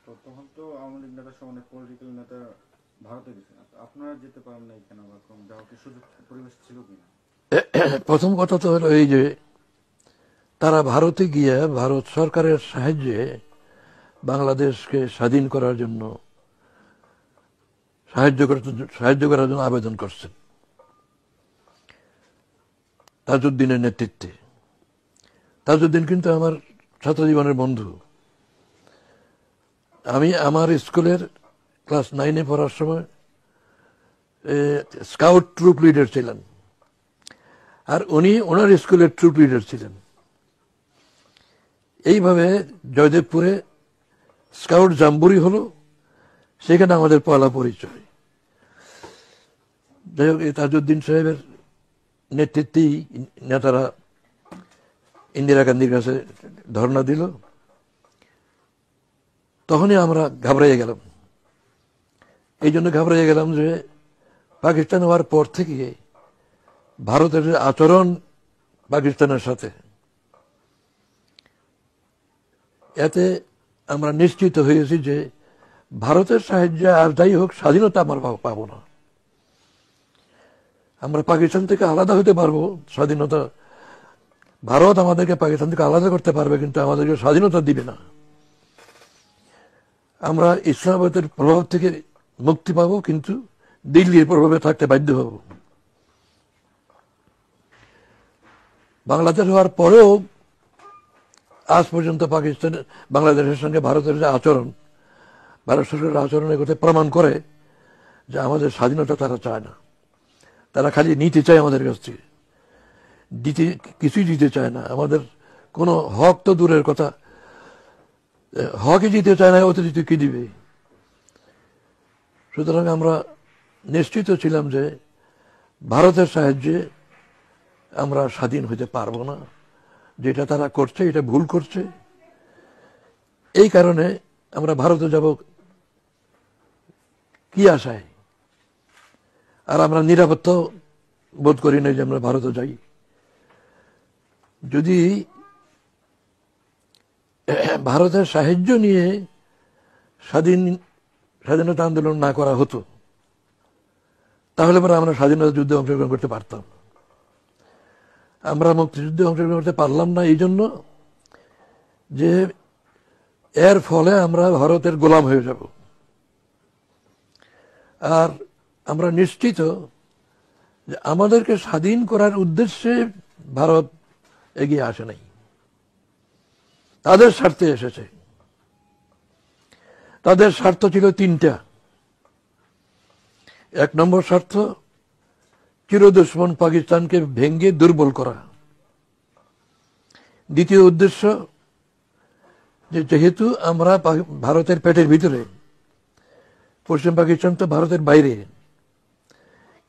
তো তখন তো আওয়ামী লীগ নেতা সহ অনেক পলিটিক্যাল নেতা ভারতে গেছেন, আপনারা যেতে পারেন নাই কেন, বা কোনো যাওয়ার কি সুযোগ পরিবেশ ছিল কিনা? প্রথম কথা তো হলো এই যে তারা ভারতে গিয়ে ভারত সরকারের সাহায্যে বাংলাদেশকে স্বাধীন করার জন্য সাহায্য করার জন্য আবেদন করছেন তাজউদ্দিনের নেতৃত্বে। তাজউদ্দিন কিন্তু আমার ছাত্র জীবনের বন্ধু। আমি আমার স্কুলের ক্লাস 9-এ পড়ার সময় স্কাউট ট্রুপ লিডার ছিলেন, আর উনি ওনার স্কুলের ট্রুপ লিডার ছিলেন। এইভাবে জয়দেবপুরে স্কাউট জাম্বুরি হলো, সেখানে আমাদের পয়লা পরিচয়। যাই হোক, এই তাজউদ্দিন সাহেবের নেতৃত্বেই নেতারা ইন্দিরা গান্ধীর কাছে ধর্ণা দিল। তখনই আমরা ঘাবড়াইয়া গেলাম। এই জন্য ঘাবড়াইয়া গেলাম যে পাকিস্তান হওয়ার পর থেকে ভারতের আচরণ পাকিস্তানের সাথে, এতে আমরা নিশ্চিত হয়েছি যে ভারতের সাহায্যে আর যাই হোক স্বাধীনতা আমরা পাবো না। আমরা পাকিস্তান থেকে আলাদা হতে পারবো, স্বাধীনতা ভারত আমাদেরকে পাকিস্তান থেকে আলাদা করতে পারবে, কিন্তু আমাদেরকে স্বাধীনতা দিবে না। আমরা ইসলামাবাদের প্রভাব থেকে মুক্তি পাবো, কিন্তু দিল্লির প্রভাবে থাকতে বাধ্য হব। বাংলাদেশ হওয়ার পরেও আজ পর্যন্ত পাকিস্তান বাংলাদেশের সঙ্গে ভারতের যে আচরণ, ভারত সরকারের আচরণের কথা প্রমাণ করে যে আমাদের স্বাধীনতা তারা চায় না। তারা খালি নিতে চায় আমাদের কাছ থেকে, কিছুই দিতে চায় না। আমাদের কোনো হক তো দূরের কথা, হকই দিতে চায় না, অতিরিক্ত কি দিবে? সুতরাং আমরা নিশ্চিত ছিলাম যে ভারতের সাহায্যে আমরা স্বাধীন হতে পারবো না। যেটা তারা করছে এটা ভুল করছে। এই কারণে আমরা ভারতে যাব কি আশায়, আর আমরা নিরাপত্তা বোধ করি না যে আমরা ভারতে যাই। যদি ভারতের সাহায্য নিয়ে স্বাধীনতা আন্দোলন না করা হতো, তাহলে পরে আমরা স্বাধীনতা যুদ্ধে অংশগ্রহণ করতে পারতাম। আমরা মুক্তিযুদ্ধে অংশগ্রহণ করতে পারলাম না এই জন্য যে এর ফলে আমরা ভারতের গোলাম হয়ে যাব। আর আমরা নিশ্চিত যে আমাদেরকে স্বাধীন করার উদ্দেশ্যে ভারত এগিয়ে আসে নাই, তাদের স্বার্থে এসেছে। তাদের স্বার্থ ছিল 3টা। 1 নম্বর স্বার্থ, চিরদুশ্মন পাকিস্তানকে ভেঙে দুর্বল করা। দ্বিতীয় উদ্দেশ্য, যে যেহেতু আমরা ভারতের পেটের ভিতরে, পশ্চিম পাকিস্তান তো ভারতের বাইরে,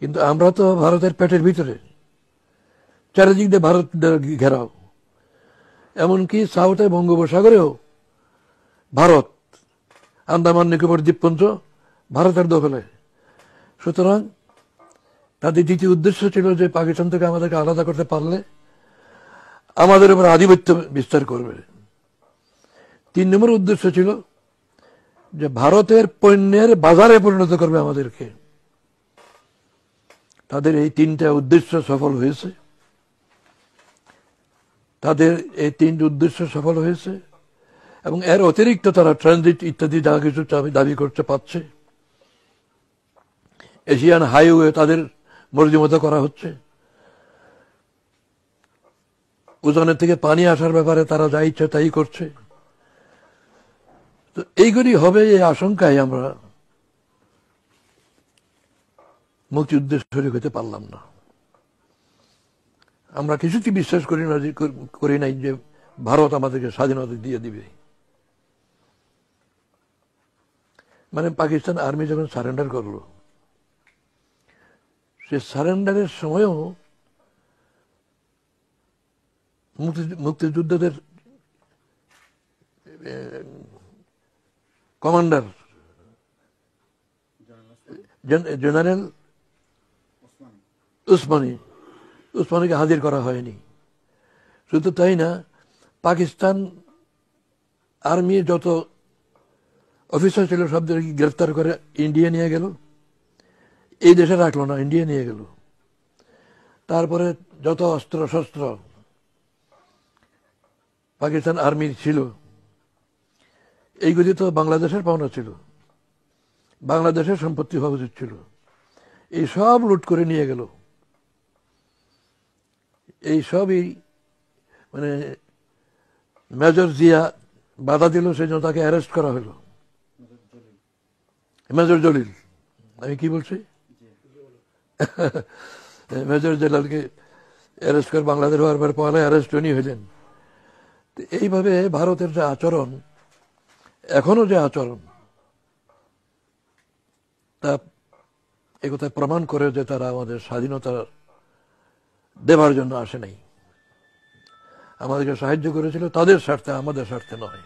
কিন্তু আমরা তো ভারতের পেটের ভিতরে, চারিদিক দিয়ে ভারত ঘেরাও। এমনকি সাউথে বঙ্গোপসাগরেও ভারত, আন্দামান নিকোবর দ্বীপপুঞ্জ ভারতের দখলে। সুতরাং তাদের দ্বিতীয় উদ্দেশ্য ছিল যে পাকিস্তান থেকে আমাদেরকে আলাদা করতে পারলে আমাদের উপর আধিপত্য বিস্তার করবে। 3 নম্বর উদ্দেশ্য ছিল যে ভারতের পণ্যের বাজারে পরিণত করবে আমাদেরকে। তাদের এই 3টা উদ্দেশ্য সফল হয়েছে। তাদের এই 3টি উদ্দেশ্য সফল হয়েছে, এবং এর অতিরিক্ত তারা ট্রানজিট ইত্যাদি যা কিছু দাবি করতে পারছে। এশিয়ান হাইওয়ে তাদের মর্জি মতো করা হচ্ছে। উজানের থেকে পানি আসার ব্যাপারে তারা যা ইচ্ছে তাই করছে। তো এইগুলি হবে এই আশঙ্কায় আমরা মুক্তিযুদ্ধে শরীক হতে পারলাম না। আমরা কিছুতেই বিশ্বাস করি নাই যে ভারত আমাদেরকে স্বাধীনতা দিয়ে দিবে। মানে পাকিস্তান আর্মি যখন সারেন্ডার করলো, সে সারেন্ডারের সময়ও মুক্তিযোদ্ধাদের কমান্ডার জেনারেল উসমানীকে হাজির করা হয়নি। শুধু তাই না, পাকিস্তান আর্মি যত অফিসার ছিল সবদেরকে গ্রেফতার করে ইন্ডিয়া নিয়ে গেল, এই দেশে রাখলো না, ইন্ডিয়া নিয়ে গেল। তারপরে যত অস্ত্র শস্ত্র পাকিস্তান আর্মির ছিল, এইগুলি তো বাংলাদেশের পাওনা ছিল, বাংলাদেশের সম্পত্তি হওয়া উচিত ছিল, এই সব লুট করে নিয়ে গেল। এই সবই মানে মেজর জিয়া বাধা দিল, সেই জন্য তাকে অ্যারেস্ট করা হলো। মেজর জলিল, আমি কি বলছি, মেজর জেলালকে অ্যারেস্ট করে বাংলাদেশ হওয়ার পর পরে অ্যারেস্ট উনি হইলেন। তো এইভাবে ভারতের যে আচরণ, এখনো যে আচরণ, তা একথা প্রমাণ করে যে তারা আমাদের স্বাধীনতা দেবার জন্য আসে নাই, আমাদেরকে সাহায্য করেছিল তাদের স্বার্থে, আমাদের স্বার্থে নয়।